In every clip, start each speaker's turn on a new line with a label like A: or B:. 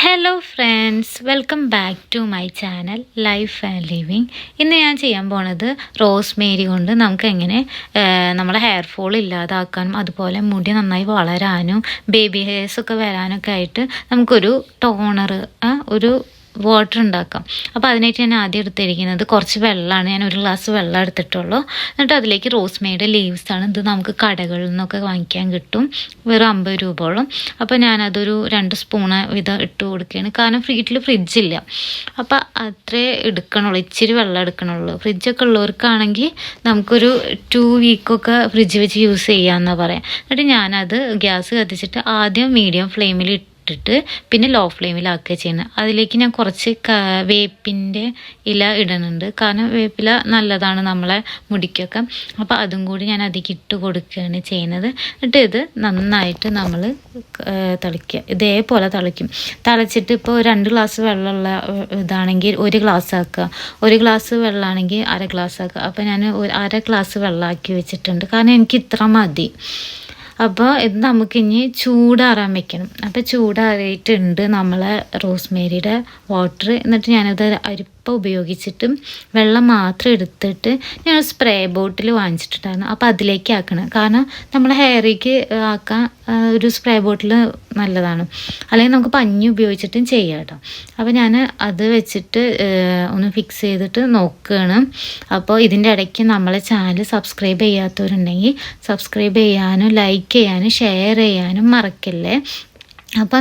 A: Hello friends, welcome back to my channel life and living. ഇന്ന് ഞാൻ ചെയ്യാൻ പോണത് റോസ്മേരി കൊണ്ട് നമുക്ക് എങ്ങനെ നമ്മുടെ ഹെയർ ഫോൾ ഇല്ലാതാക്കാനും അതുപോലെ മുടി നന്നായി വളരാനും ബേബി ഹെയർസൊക്കെ വരാനൊക്കെ ആയിട്ട് നമുക്കൊരു ടോണർ, ഒരു വാട്ടർ ഉണ്ടാക്കാം. അപ്പോൾ അതിനായിട്ട് ഞാൻ ആദ്യം എടുത്തിരിക്കുന്നത് കുറച്ച് വെള്ളമാണ്. ഞാൻ ഒരു ഗ്ലാസ് വെള്ളം എടുത്തിട്ടുള്ളൂ. എന്നിട്ട് അതിലേക്ക് റോസ്മേരിയുടെ ലീവ്സാണ്. ഇത് നമുക്ക് കടകളിൽ നിന്നൊക്കെ വാങ്ങിക്കാൻ കിട്ടും, വെറും 50 രൂപയോളം. അപ്പോൾ ഞാനതൊരു 2 സ്പൂണ് വീതം ഇട്ട് കൊടുക്കുകയാണ്. കാരണം വീട്ടിൽ ഫ്രിഡ്ജില്ല, അപ്പോൾ അത്രേ എടുക്കണുള്ളൂ, ഇച്ചിരി വെള്ളം എടുക്കണുള്ളൂ. ഫ്രിഡ്ജൊക്കെ ഉള്ളവർക്കാണെങ്കിൽ നമുക്കൊരു 2 വീക്കൊക്കെ ഫ്രിഡ്ജ് വെച്ച് യൂസ് ചെയ്യാമെന്നാണ് പറയാം. എന്നിട്ട് ഞാനത് ഗ്യാസ് കത്തിച്ചിട്ട് ആദ്യം മീഡിയം ഫ്ലെയിമിൽ ഇട്ടിട്ട് പിന്നെ ലോ ഫ്ലെയിമിലാക്കുക ചെയ്യുന്നത്. അതിലേക്ക് ഞാൻ കുറച്ച് വേപ്പിൻ്റെ ഇല ഇടുന്നുണ്ട്, കാരണം വേപ്പില നല്ലതാണ് നമ്മളെ മുടിക്കൊക്കെ. അപ്പോൾ അതും കൂടി ഞാൻ അതിലേക്ക് ഇട്ട് കൊടുക്കുകയാണ് ചെയ്യുന്നത്. എന്നിട്ട് ഇത് നന്നായിട്ട് നമ്മൾ തിളയ്ക്കുക, ഇതേപോലെ തിളയ്ക്കും. തിളച്ചിട്ട് ഇപ്പോൾ 2 ഗ്ലാസ് വെള്ളമുള്ള ഇതാണെങ്കിൽ 1 ഗ്ലാസ് ആക്കുക, 1 ഗ്ലാസ് വെള്ളമാണെങ്കിൽ 1/2 ഗ്ലാസ് ആക്കുക. അപ്പോൾ ഞാൻ 1/2 ഗ്ലാസ് വെള്ളമാക്കി വെച്ചിട്ടുണ്ട്, കാരണം എനിക്ക് ഇത്ര മതി. അപ്പോൾ ഇത് നമുക്കിനി ചൂടാറാൻ വെക്കണം. അപ്പോൾ ചൂടാറിയിട്ടുണ്ട് നമ്മളെ റോസ്മേരിയുടെ വാട്ടർ. എന്നിട്ട് ഞാനത് അരിപ്പ ഉപയോഗിച്ചിട്ട് വെള്ളം മാത്രം എടുത്തിട്ട് ഞാൻ സ്പ്രേ ബോട്ടിൽ വാങ്ങിച്ചിട്ടുണ്ടായിരുന്നു. അപ്പോൾ അതിലേക്ക് ആക്കണം, കാരണം നമ്മുടെ ഹെയറിലേക്ക് ആക്കാൻ ഒരു സ്പ്രേ ബോട്ടിൽ നല്ലതാണ്. അല്ലെങ്കിൽ നമുക്ക് പഞ്ഞി ഉപയോഗിച്ചിട്ടും ചെയ്യാം കേട്ടോ. അപ്പോൾ ഞാൻ അത് വെച്ചിട്ട് ഒന്ന് ഫിക്സ് ചെയ്തിട്ട് നോക്കുകയാണ്. അപ്പോൾ ഇതിൻ്റെ ഇടയ്ക്ക് നമ്മളെ ചാനൽ സബ്സ്ക്രൈബ് ചെയ്യാത്തവരുണ്ടെങ്കിൽ സബ്സ്ക്രൈബ് ചെയ്യാനും ലൈക്ക് ചെയ്യാനും ഷെയർ ചെയ്യാനും മറക്കല്ലേ. അപ്പോൾ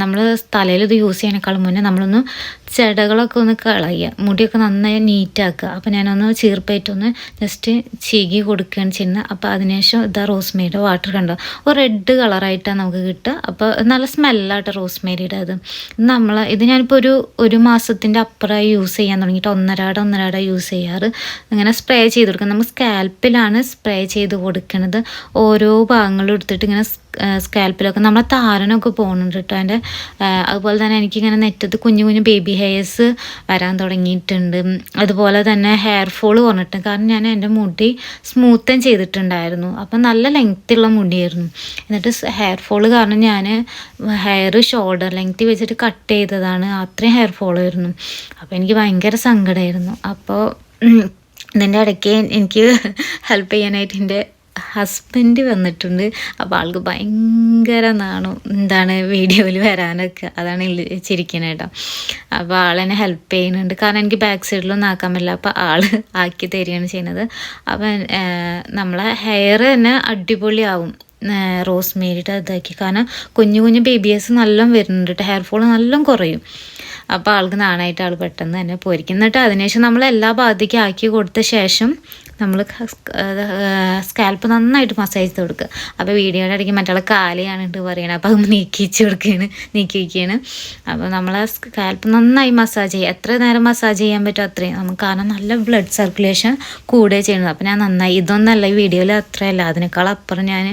A: നമ്മൾ തലയിൽ ഇത് യൂസ് ചെയ്യണേക്കാളും മുന്നേ നമ്മളൊന്ന് ചെടകളൊക്കെ ഒന്ന് കളയുക, മുടിയൊക്കെ നന്നായി നീറ്റാക്കുക. അപ്പോൾ ഞാനൊന്ന് ചീർപ്പായിട്ടൊന്ന് ജസ്റ്റ് ചീകി കൊടുക്കുകയാണ് ചെയ്യുന്നത്. അപ്പോൾ അതിനുശേഷം ഇതാ റോസ്മേരിയുടെ വാട്ടർ കണ്ടോ, ഒരു റെഡ് കളറായിട്ടാണ് നമുക്ക് കിട്ടുക. അപ്പോൾ നല്ല സ്മെല്ലാട്ടോ റോസ്മേരിയുടെ. ഇത് ഞാനിപ്പോൾ ഒരു മാസത്തിൻ്റെ അപ്പുറമായി യൂസ് ചെയ്യാൻ തുടങ്ങിയിട്ട് ഒന്നരാട യൂസ് ചെയ്യാറ്. ഇങ്ങനെ സ്പ്രേ ചെയ്ത് കൊടുക്കുക. നമ്മൾ സ്കാൽപ്പിലാണ് സ്പ്രേ ചെയ്ത് കൊടുക്കുന്നത്. ഓരോ ഭാഗങ്ങളും എടുത്തിട്ട് ഇങ്ങനെ സ്കാൽപ്പിലൊക്കെ നമ്മളെ താരനൊക്കെ പോകുന്നുണ്ട് കേട്ടോ അതിൻ്റെ. അതുപോലെ തന്നെ എനിക്കിങ്ങനെ നെറ്റത്ത് കുഞ്ഞു കുഞ്ഞു ബേബി ഹെയർസ് വരാൻ തുടങ്ങിയിട്ടുണ്ട്. അതുപോലെ തന്നെ ഹെയർ ഫോൾ കുറഞ്ഞിട്ടുണ്ട്, കാരണം ഞാൻ എൻ്റെ മുടി സ്മൂത്തൻ ചെയ്തിട്ടുണ്ടായിരുന്നു. അപ്പം നല്ല ലെങ്ത്തുള്ള മുടിയായിരുന്നു. എന്നിട്ട് ഹെയർ ഫോൾ കാരണം ഞാൻ ഹെയർ ഷോൾഡർ ലെങ്ത്ത് വെച്ചിട്ട് കട്ട് ചെയ്തതാണ്. അത്രയും ഹെയർ ഫോൾ ആയിരുന്നു. അപ്പോൾ എനിക്ക് ഭയങ്കര സങ്കടമായിരുന്നു. അപ്പോൾ ഇതിൻ്റെ ഇടയ്ക്ക് എനിക്ക് ഹെൽപ്പ് ചെയ്യാനായിട്ട് എൻ്റെ ഹസ്ബൻഡ് വന്നിട്ടുണ്ട്. അപ്പോൾ ആൾക്ക് ഭയങ്കര എന്താണ് വീഡിയോയിൽ വരാനൊക്കെ, അതാണ് ചിരിക്കുന്നത് കേട്ടോ. അപ്പോൾ ആളെന്നെ ഹെൽപ്പ് ചെയ്യുന്നുണ്ട്, കാരണം എനിക്ക് ബാക്ക് സൈഡിലൊന്നും ആക്കാൻ പറ്റില്ല. അപ്പോൾ ആൾ ആക്കി തരികയാണ് ചെയ്യുന്നത്. അപ്പം നമ്മളെ ഹെയർ തന്നെ അടിപൊളിയാവും റോസ്മേരിയുടെ ഇതാക്കി, കാരണം കുഞ്ഞു കുഞ്ഞു ബേബീസ് നല്ലോണം വരുന്നുണ്ട് കേട്ടോ. ഹെയർ ഫോൾ നല്ലോണം കുറയും. അപ്പോൾ ആൾക്ക് നാണായിട്ട് ആൾ പെട്ടെന്ന് തന്നെ പോയിരിക്കും. എന്നിട്ട് അതിനുശേഷം നമ്മൾ എല്ലാ ഭാഗത്തേക്കും ആക്കി കൊടുത്ത ശേഷം നമ്മൾ സ്കാൽപ്പ് നന്നായിട്ട് മസാജ് ചെയ്ത് കൊടുക്കുക. അപ്പോൾ വീഡിയോയുടെ ഇടയ്ക്ക് മറ്റുള്ള കാലിയാണ് പറയണത്, അപ്പോൾ അത് നീക്കി വയ്ക്കുകയാണ്. അപ്പോൾ നമ്മളെ സ്കാൽപ്പ് നന്നായി മസാജ് ചെയ്യുക, എത്ര നേരം മസാജ് ചെയ്യാൻ പറ്റും അത്രയും നമുക്ക്, കാരണം നല്ല ബ്ലഡ് സർക്കുലേഷൻ കൂടുകയും ചെയ്യുന്നത്. അപ്പോൾ ഞാൻ നന്നായി, ഇതൊന്നല്ല ഈ വീഡിയോയിൽ അത്രയല്ല, അതിനേക്കാൾ അപ്പുറം ഞാൻ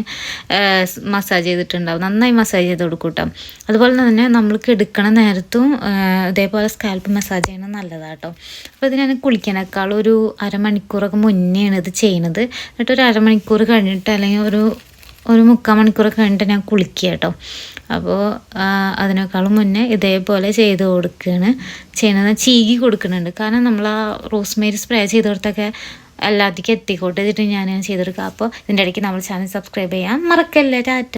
A: മസാജ് ചെയ്തിട്ടുണ്ടാവും. നന്നായി മസാജ് ചെയ്ത് കൊടുക്കും കേട്ടോ. അതുപോലെ തന്നെ നമ്മൾക്ക് എടുക്കണ നേരത്തും ഇതേപോലെ സ്കാൽപ്പ് മസാജ് ചെയ്യണം നല്ലതാട്ടോ. അപ്പോൾ ഇത് ഞാൻ കുളിക്കാനേക്കാൾ ഒരു അരമണിക്കൂറൊക്കെ മുന്നെയാണ് ഇത് ചെയ്യുന്നത്. എന്നിട്ട് ഒരു അരമണിക്കൂർ കഴിഞ്ഞിട്ട് അല്ലെങ്കിൽ ഒരു 3/4 മണിക്കൂറൊക്കെ കഴിഞ്ഞിട്ട് ഞാൻ കുളിക്കുക കേട്ടോ. അപ്പോൾ അതിനേക്കാളും മുന്നേ ഇതേപോലെ ചെയ്ത് കൊടുക്കുകയാണ് ചെയ്യുന്നത്. ചീകി കൊടുക്കുന്നുണ്ട്, കാരണം നമ്മൾ ആ റോസ്മേരി സ്പ്രേ ചെയ്ത് കൊടുത്തൊക്കെ എല്ലാത്തേക്കും എത്തിക്കോട്ടെ വെച്ചിട്ട് ഞാൻ ചെയ്തെടുക്കുക. അപ്പോൾ ഇതിൻ്റെ ഇടയ്ക്ക് നമ്മൾ ചാനൽ സബ്സ്ക്രൈബ് ചെയ്യാൻ മറക്കല്ലേ. ടാറ്റ.